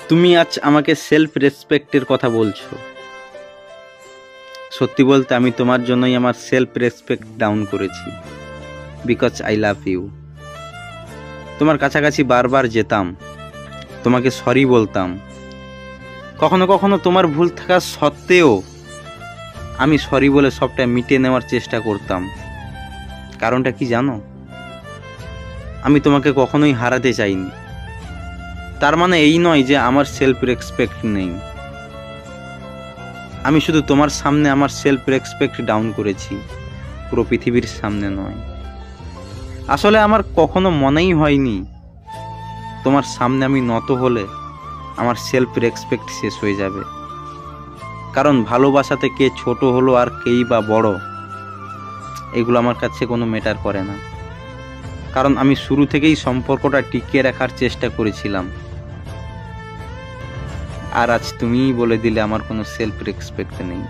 তুমি আজ আমাকে সেলফ রেসপেক্টের কথা বলছো। সত্যি বলতে আমি তোমার জন্যই আমার সেলফ রেসপেক্ট ডাউন করেছি, বিকজ আই লাভ ইউ। তোমার কাছাকাছি বারবার যেতাম, তোমাকে সরি বলতাম, কখনো কখনো তোমার ভুল থাকা সত্ত্বেও আমি সরি বলে সবটা মিটিয়ে নেওয়ার চেষ্টা করতাম। কারণটা কি জানো? আমি তোমাকে কখনোই হারাতে চাইনি। তার মানে এই নয় যে আমার সেলফ রেসপেক্ট নেই। আমি শুধু তোমার সামনে আমার সেলফ রেসপেক্ট ডাউন করেছি, পুরো পৃথিবীর সামনে নয়। আসলে আমার কখনো মনেই হয়নি তোমার সামনে আমি নত হলে আমার সেলফ রেসপেক্ট শেষ হয়ে যাবে। কারণ ভালোবাসাতে কে ছোট হলো আর কেই বা বড়, এগুলো আমার কাছে কোনো ম্যাটার করে না। কারণ আমি শুরু থেকেই সম্পর্কটা টিকিয়ে রাখার চেষ্টা করেছিলাম। আর আজ তুমিই বলে দিলে আমার কোনো সেলফ রেসপেক্ট নেই।